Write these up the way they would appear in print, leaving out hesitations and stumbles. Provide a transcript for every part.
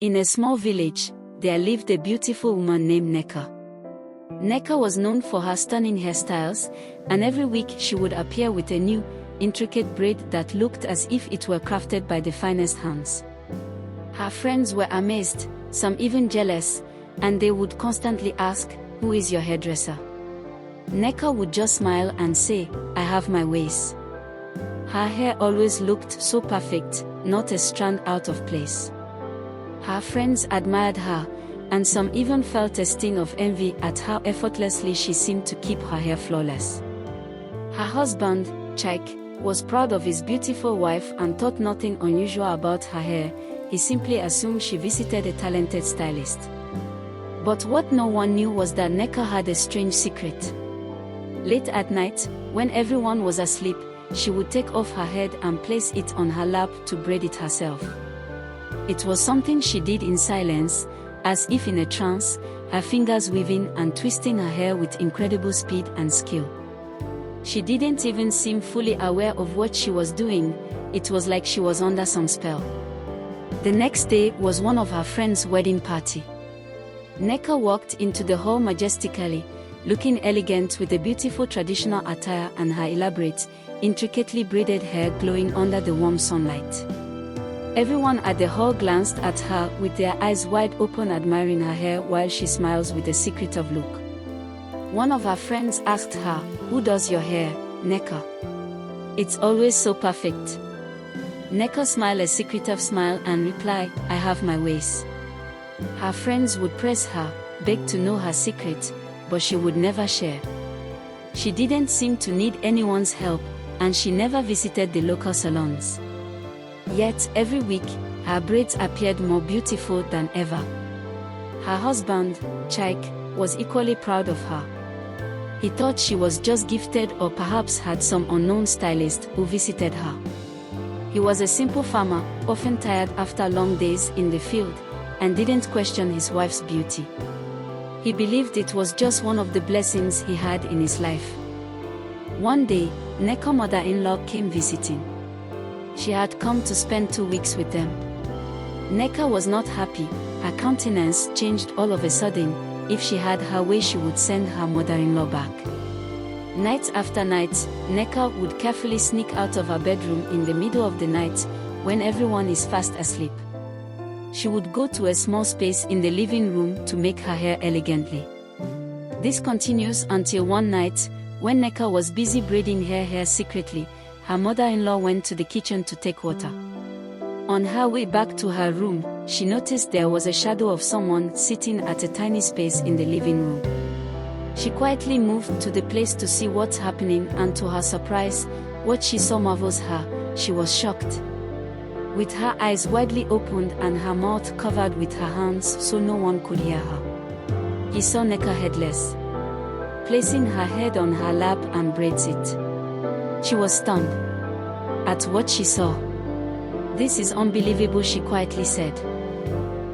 In a small village, there lived a beautiful woman named Nneka. Nneka was known for her stunning hairstyles, and every week she would appear with a new, intricate braid that looked as if it were crafted by the finest hands. Her friends were amazed, some even jealous, and they would constantly ask, "Who is your hairdresser?" Nneka would just smile and say, "I have my ways." Her hair always looked so perfect, not a strand out of place. Her friends admired her, and some even felt a sting of envy at how effortlessly she seemed to keep her hair flawless. Her husband, Chike, was proud of his beautiful wife and thought nothing unusual about her hair. He simply assumed she visited a talented stylist. But what no one knew was that Nneka had a strange secret. Late at night, when everyone was asleep, she would take off her head and place it on her lap to braid it herself. It was something she did in silence, as if in a trance, her fingers weaving and twisting her hair with incredible speed and skill. She didn't even seem fully aware of what she was doing. It was like she was under some spell. The next day was one of her friend's wedding party. Nneka walked into the hall majestically, looking elegant with a beautiful traditional attire and her elaborate, intricately braided hair glowing under the warm sunlight. Everyone at the hall glanced at her with their eyes wide open, admiring her hair while she smiles with a secretive look. One of her friends asked her, "Who does your hair, Nneka? It's always so perfect." Nneka smiled a secretive smile and replied, "I have my ways." Her friends would press her, beg to know her secret, but she would never share. She didn't seem to need anyone's help, and she never visited the local salons. Yet, every week, her braids appeared more beautiful than ever. Her husband, Chike, was equally proud of her. He thought she was just gifted or perhaps had some unknown stylist who visited her. He was a simple farmer, often tired after long days in the field, and didn't question his wife's beauty. He believed it was just one of the blessings he had in his life. One day, Nneka's mother-in-law came visiting. She had come to spend 2 weeks with them. Nneka was not happy. Her countenance changed all of a sudden. If she had her way, she would send her mother-in-law back. Night after night, Nneka would carefully sneak out of her bedroom in the middle of the night, when everyone is fast asleep. She would go to a small space in the living room to make her hair elegantly. This continues until one night, when Nneka was busy braiding her hair secretly, her mother-in-law went to the kitchen to take water. On her way back to her room, she noticed there was a shadow of someone sitting at a tiny space in the living room. She quietly moved to the place to see what's happening, and to her surprise, what she saw marvels her. She was shocked. With her eyes widely opened and her mouth covered with her hands so no one could hear her, he saw Nneka headless, placing her head on her lap and braids it. She was stunned at what she saw. "This is unbelievable," she quietly said.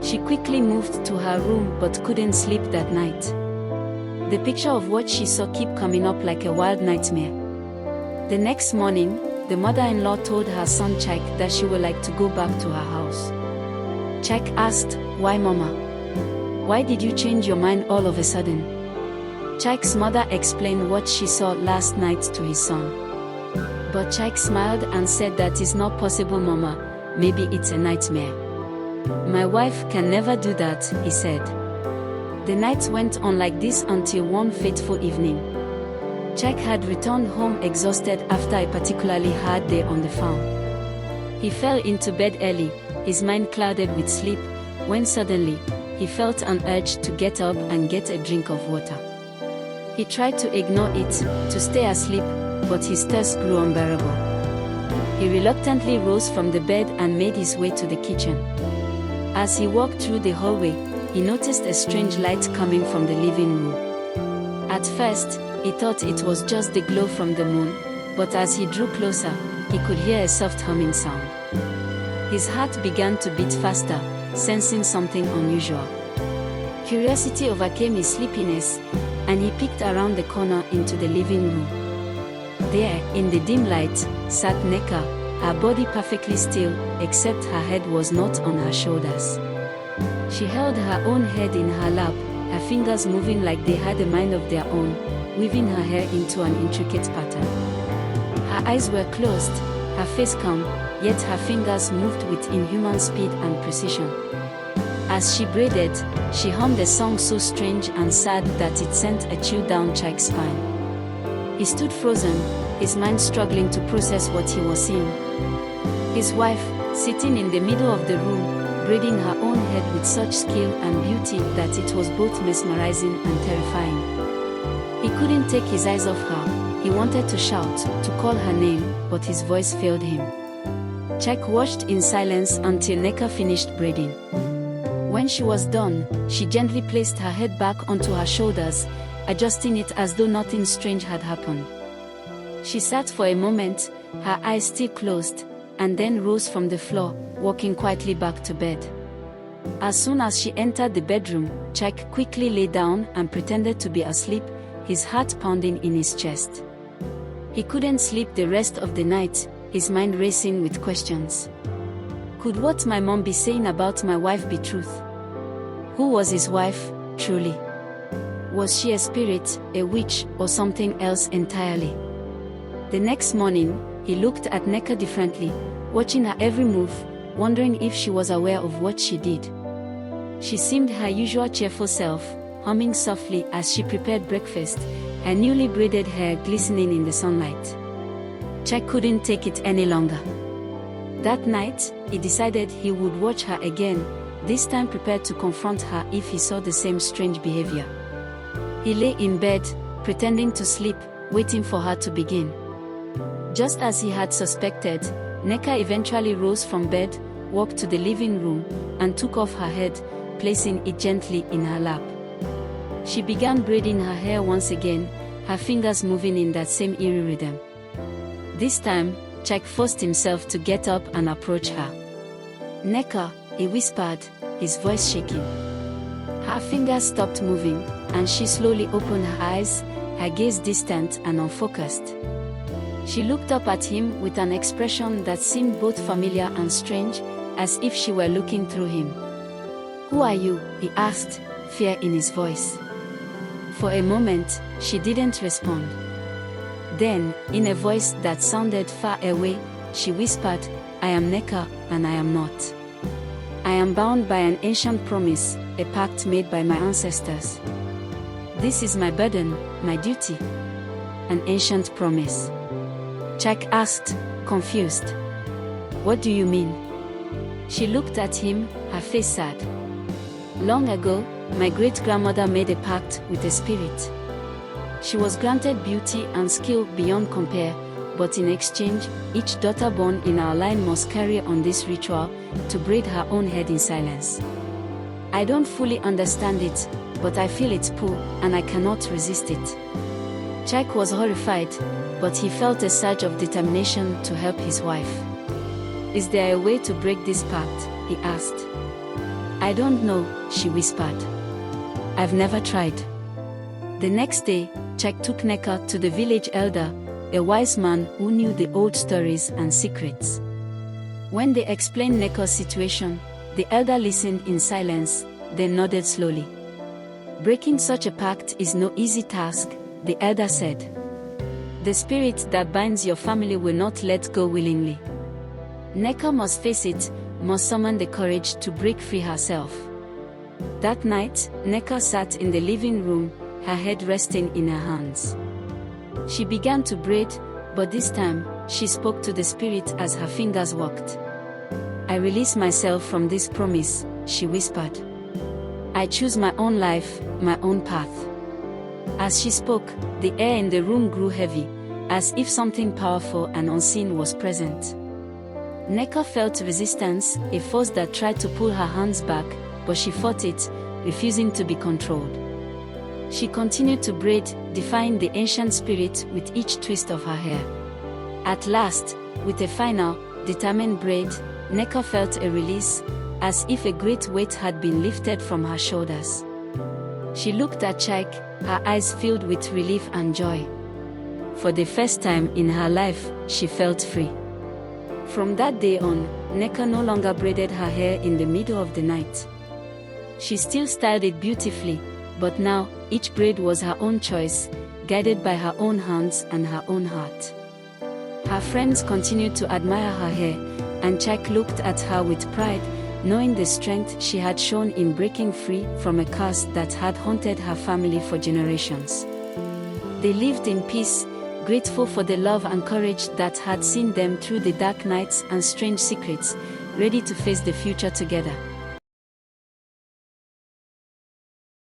She quickly moved to her room but couldn't sleep that night. The picture of what she saw kept coming up like a wild nightmare. The next morning, the mother-in-law told her son Chike that she would like to go back to her house. Chike asked, "Why, Mama? Why did you change your mind all of a sudden?" Chike's mother explained what she saw last night to his son. But Chike smiled and said, "That is not possible, Mama. Maybe it's a nightmare." "My wife can never do that," he said. The night went on like this until one fateful evening. Chike had returned home exhausted after a particularly hard day on the farm. He fell into bed early, his mind clouded with sleep, when suddenly, he felt an urge to get up and get a drink of water. He tried to ignore it, to stay asleep, but his thirst grew unbearable. He reluctantly rose from the bed and made his way to the kitchen. As he walked through the hallway, he noticed a strange light coming from the living room. At first, he thought it was just the glow from the moon, but as he drew closer, he could hear a soft humming sound. His heart began to beat faster, sensing something unusual. Curiosity overcame his sleepiness, and he peeked around the corner into the living room. There, in the dim light, sat Nneka, her body perfectly still, except her head was not on her shoulders. She held her own head in her lap, her fingers moving like they had a mind of their own, weaving her hair into an intricate pattern. Her eyes were closed, her face calm, yet her fingers moved with inhuman speed and precision. As she braided, she hummed a song so strange and sad that it sent a chill down Chike's spine. He stood frozen, his mind struggling to process what he was seeing. His wife, sitting in the middle of the room, braiding her own head with such skill and beauty that it was both mesmerizing and terrifying. He couldn't take his eyes off her. He wanted to shout, to call her name, but his voice failed him. Chike watched in silence until Nneka finished braiding. When she was done, she gently placed her head back onto her shoulders, adjusting it as though nothing strange had happened. She sat for a moment, her eyes still closed, and then rose from the floor, walking quietly back to bed. As soon as she entered the bedroom, Chike quickly lay down and pretended to be asleep, his heart pounding in his chest. He couldn't sleep the rest of the night, his mind racing with questions. Could what my mom be saying about my wife be truth? Who was his wife, truly? Was she a spirit, a witch, or something else entirely? The next morning, he looked at Nneka differently, watching her every move, wondering if she was aware of what she did. She seemed her usual cheerful self, humming softly as she prepared breakfast, her newly braided hair glistening in the sunlight. Chike couldn't take it any longer. That night, he decided he would watch her again, this time prepared to confront her if he saw the same strange behavior. He lay in bed, pretending to sleep, waiting for her to begin. Just as he had suspected, Nneka eventually rose from bed, walked to the living room, and took off her head, placing it gently in her lap. She began braiding her hair once again, her fingers moving in that same eerie rhythm. This time, Chike forced himself to get up and approach her. "Nneka," he whispered, his voice shaking. Her fingers stopped moving, and she slowly opened her eyes, her gaze distant and unfocused. She looked up at him with an expression that seemed both familiar and strange, as if she were looking through him. "Who are you?" he asked, fear in his voice. For a moment, she didn't respond. Then, in a voice that sounded far away, she whispered, "I am Nneka, and I am not. I am bound by an ancient promise, a pact made by my ancestors. This is my burden, my duty." "An ancient promise?" Chike asked, confused. "What do you mean?" She looked at him, her face sad. "Long ago, my great-grandmother made a pact with a spirit. She was granted beauty and skill beyond compare, but in exchange, each daughter born in our line must carry on this ritual, to braid her own head in silence. I don't fully understand it, but I feel its pull, and I cannot resist it." Chike was horrified, but he felt a surge of determination to help his wife. "Is there a way to break this pact?" he asked. "I don't know," she whispered. "I've never tried." The next day, Chike took Nneka to the village elder, a wise man who knew the old stories and secrets. When they explained Nneka's situation, the elder listened in silence, then nodded slowly. "Breaking such a pact is no easy task," the elder said. "The spirit that binds your family will not let go willingly. Nneka must face it, must summon the courage to break free herself." That night, Nneka sat in the living room, her head resting in her hands. She began to braid, but this time, she spoke to the spirit as her fingers worked. "I release myself from this promise," she whispered. "I choose my own life, my own path." As she spoke, the air in the room grew heavy, as if something powerful and unseen was present. Nneka felt resistance, a force that tried to pull her hands back, but she fought it, refusing to be controlled. She continued to braid, defying the ancient spirit with each twist of her hair. At last, with a final, determined braid, Nneka felt a release, as if a great weight had been lifted from her shoulders. She looked at Chike, her eyes filled with relief and joy. For the first time in her life, she felt free. From that day on, Nneka no longer braided her hair in the middle of the night. She still styled it beautifully, but now, each braid was her own choice, guided by her own hands and her own heart. Her friends continued to admire her hair, and Chike looked at her with pride, knowing the strength she had shown in breaking free from a curse that had haunted her family for generations. They lived in peace, grateful for the love and courage that had seen them through the dark nights and strange secrets, ready to face the future together.